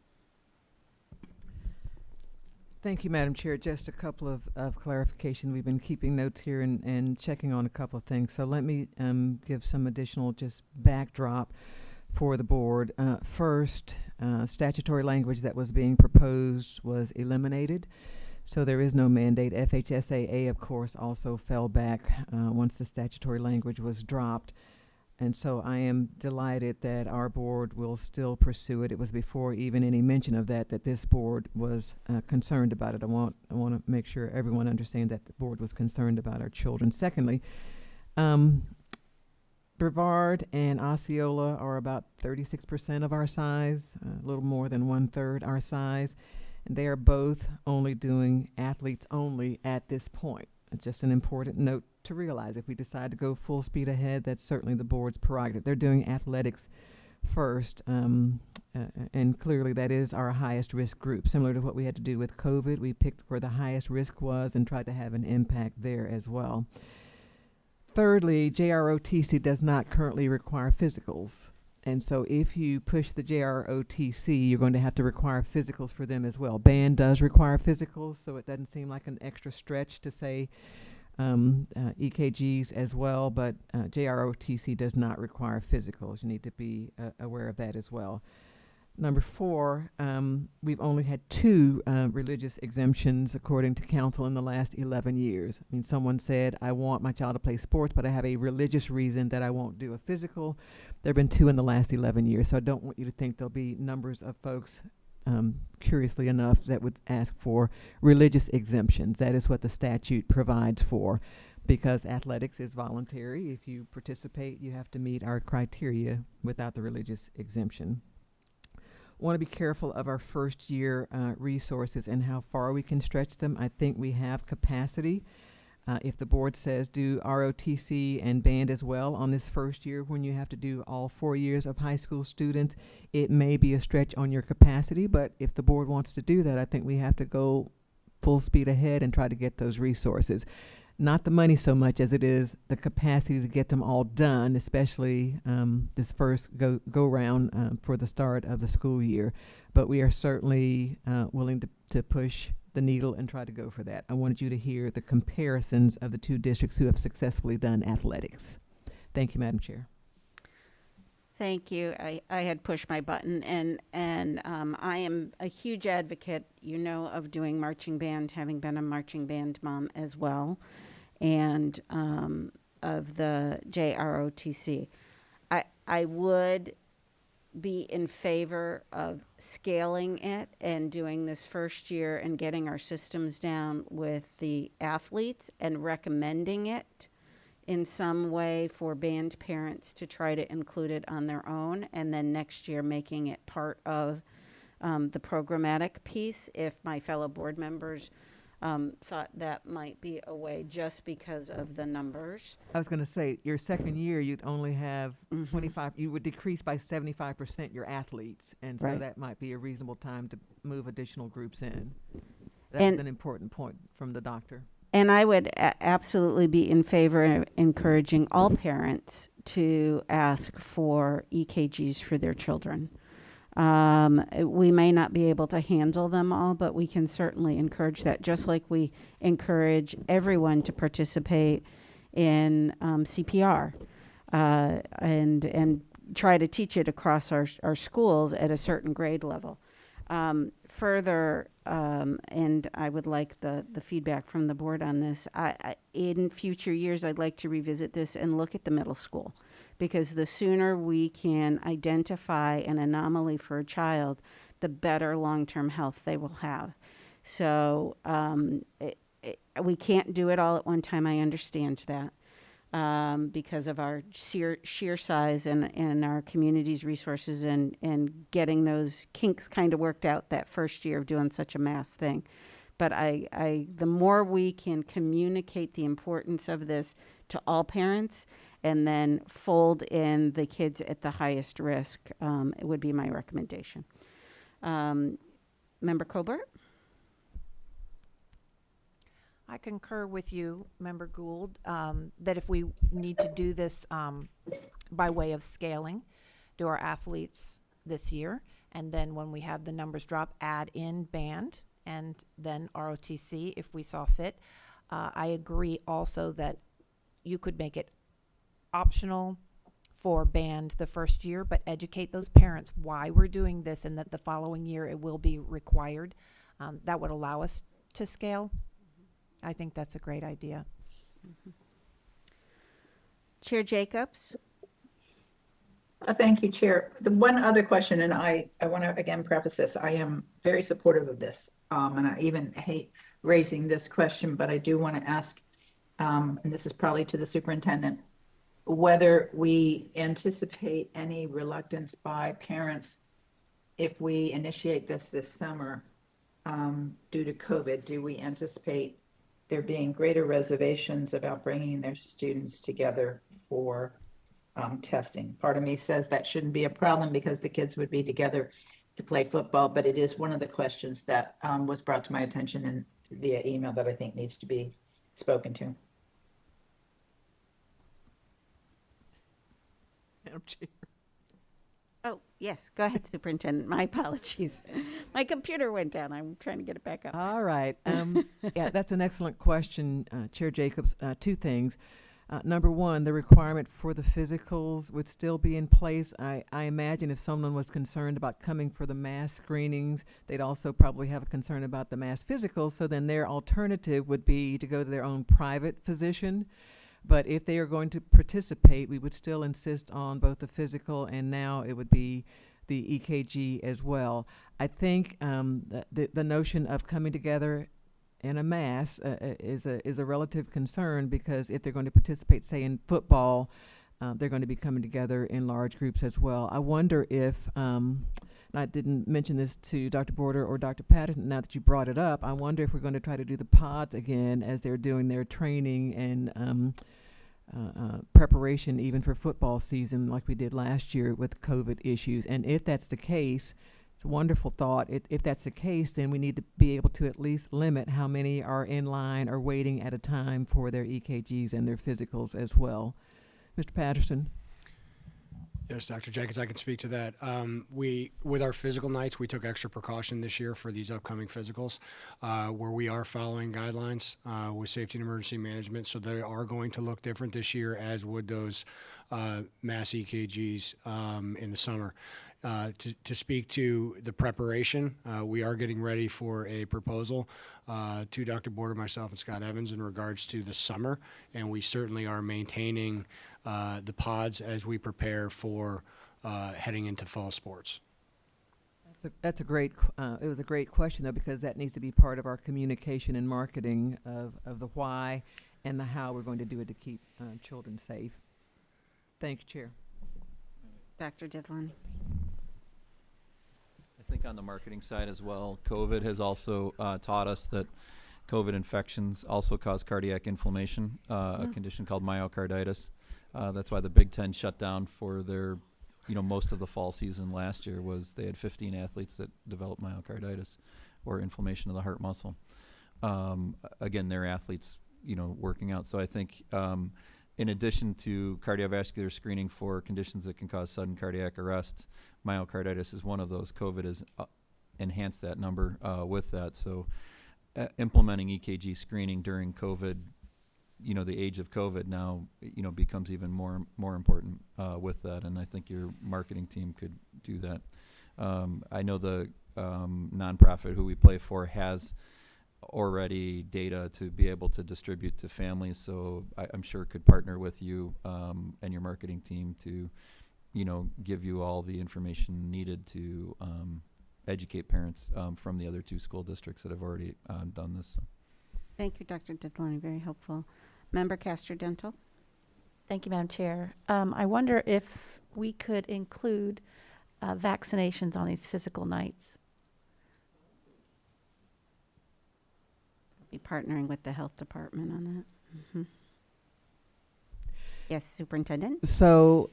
Thank you, Madam Chair. Just a couple of clarification. We've been keeping notes here and checking on a couple of things. So let me give some additional just backdrop for the board. First, statutory language that was being proposed was eliminated. So there is no mandate. FHSAA, of course, also fell back once the statutory language was dropped. And so I am delighted that our board will still pursue it. It was before even any mention of that this board was concerned about it. I want to make sure everyone understands that the board was concerned about our children. Secondly, Brevard and Osceola are about 36% of our size, a little more than 1/3 our size. And they are both only doing athletes only at this point. It's just an important note to realize. If we decide to go full speed ahead, that's certainly the board's prerogative. They're doing athletics first, and clearly that is our highest risk group. Similar to what we had to do with COVID, we picked where the highest risk was and tried to have an impact there as well. Thirdly, JROTC does not currently require physicals. And so if you push the JROTC, you're going to have to require physicals for them as well. Band does require physicals, so it doesn't seem like an extra stretch to say EKGs as well, but JROTC does not require physicals. You need to be aware of that as well. Number 4, we've only had 2 religious exemptions according to council in the last 11 years. I mean, someone said, I want my child to play sports, but I have a religious reason that I won't do a physical. There have been 2 in the last 11 years, so I don't want you to think there'll be numbers of folks, curiously enough, that would ask for religious exemptions. That is what the statute provides for, because athletics is voluntary. If you participate, you have to meet our criteria without the religious exemption. Want to be careful of our first year resources and how far we can stretch them. I think we have capacity. If the board says do ROTC and band as well on this first year, when you have to do all 4 years of high school students, it may be a stretch on your capacity, but if the board wants to do that, I think we have to go full speed ahead and try to get those resources. Not the money so much as it is the capacity to get them all done, especially this first go round for the start of the school year. But we are certainly willing to push the needle and try to go for that. I wanted you to hear the comparisons of the 2 districts who have successfully done athletics. Thank you, Madam Chair. Thank you. I had pushed my button, and I am a huge advocate, of doing marching band, having been a marching band mom as well, and of the JROTC. I would be in favor of scaling it and doing this first year and getting our systems down with the athletes and recommending it in some way for band parents to try to include it on their own, and then next year making it part of the programmatic piece if my fellow board members thought that might be a way, just because of the numbers. I was going to say, your second year, you'd only have 25, you would decrease by 75% your athletes, and so Right. that might be a reasonable time to move additional groups in. That's And- an important point from the doctor. And I would absolutely be in favor of encouraging all parents to ask for EKGs for their children. We may not be able to handle them all, but we can certainly encourage that, just like we encourage everyone to participate in CPR and try to teach it across our schools at a certain grade level. Further, and I would like the feedback from the board on this, in future years, I'd like to revisit this and look at the middle school, because the sooner we can identify an anomaly for a child, the better long-term health they will have. So we can't do it all at one time. I understand that. Because of our sheer size and our community's resources and getting those kinks kind of worked out that first year of doing such a mass thing. But the more we can communicate the importance of this to all parents and then fold in the kids at the highest risk, it would be my recommendation. Member Colbert? I concur with you, Member Gould, that if we need to do this by way of scaling, do our athletes this year, and then when we have the numbers drop, add in band and then ROTC if we saw fit. I agree also that you could make it optional for band the first year, but educate those parents why we're doing this and that the following year it will be required. That would allow us to scale. I think that's a great idea. Chair Jacobs? Thank you, Chair. The one other question, and I want to again preface this, I am very supportive of this. And I even hate raising this question, but I do want to ask, and this is probably to the superintendent, whether we anticipate any reluctance by parents if we initiate this summer due to COVID. Do we anticipate there being greater reservations about bringing their students together for testing? Part of me says that shouldn't be a problem because the kids would be together to play football, but it is one of the questions that was brought to my attention and via email that I think needs to be spoken to. Madam Chair. Yes, go ahead, Superintendent. My apologies. My computer went down. I'm trying to get it back up. All right. Yeah, that's an excellent question, Chair Jacobs. Two things. Number one, the requirement for the physicals would still be in place. I imagine if someone was concerned about coming for the mass screenings, they'd also probably have a concern about the mass physicals, so then their alternative would be to go to their own private physician. But if they are going to participate, we would still insist on both the physical, and now it would be the EKG as well. I think the notion of coming together in a mass is a relative concern, because if they're going to participate, say, in football, they're going to be coming together in large groups as well. I wonder if, and I didn't mention this to Dr. Border or Dr. Patterson, now that you brought it up, I wonder if we're going to try to do the pods again as they're doing their training and preparation even for football season like we did last year with COVID issues. And if that's the case, it's a wonderful thought. If that's the case, then we need to be able to at least limit how many are in line or waiting at a time for their EKGs and their physicals as well. Mr. Patterson? Yes, Dr. Jenkins, I can speak to that. With our physical nights, we took extra precaution this year for these upcoming physicals, where we are following guidelines with safety and emergency management. So they are going to look different this year, as would those mass EKGs in the summer. To speak to the preparation, we are getting ready for a proposal to Dr. Border, myself, and Scott Evans in regards to the summer, and we certainly are maintaining the pods as we prepare for heading into fall sports. That's a great, it was a great question, though, because that needs to be part of our communication and marketing of the why and the how we're going to do it to keep children safe. Thank you, Chair. Dr. Didlani. I think on the marketing side as well, COVID has also taught us that COVID infections also cause cardiac inflammation, a condition called myocarditis. That's why the Big Ten shut down for their, most of the fall season last year. Was they had 15 athletes that developed myocarditis or inflammation of the heart muscle. Again, they're athletes, working out. So I think in addition to cardiovascular screening for conditions that can cause sudden cardiac arrest, myocarditis is one of those. COVID has enhanced that number with that. So implementing EKG screening during COVID, the age of COVID now, becomes even more important with that. And I think your marketing team could do that. I know the nonprofit who we play for has already data to be able to distribute to families, so I'm sure could partner with you and your marketing team to, give you all the information needed to educate parents from the other two school districts that have already done this. So. Thank you, Dr. Didlani. Very helpful. Member Castro-Dental. Thank you, Madam Chair. I wonder if we could include vaccinations on these physical nights. Be partnering with the health department on that. Yes, Superintendent. So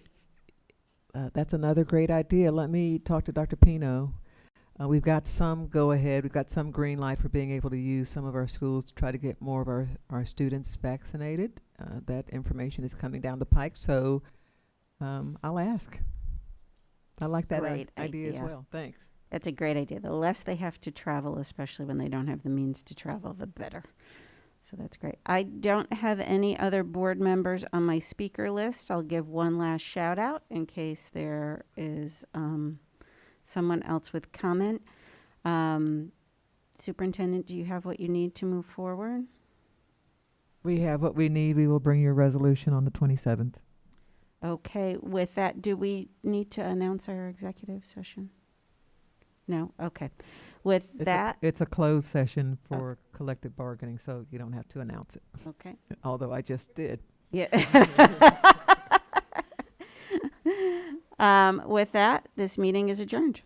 that's another great idea. Let me talk to Dr. Pino. We've got some go-ahead. We've got some green light for being able to use some of our schools to try to get more of our students vaccinated. That information is coming down the pike, so I'll ask. I like that idea as well. Thanks. That's a great idea. The less they have to travel, especially when they don't have the means to travel, the better. So that's great. I don't have any other board members on my speaker list. I'll give one last shout out in case there is someone else with comment. Superintendent, do you have what you need to move forward? We have what we need. We will bring your resolution on the 27th. Okay. With that, do we need to announce our executive session? No? Okay. With that. It's a closed session for collective bargaining, so you don't have to announce it. Okay. Although I just did. Yeah. With that, this meeting is adjourned.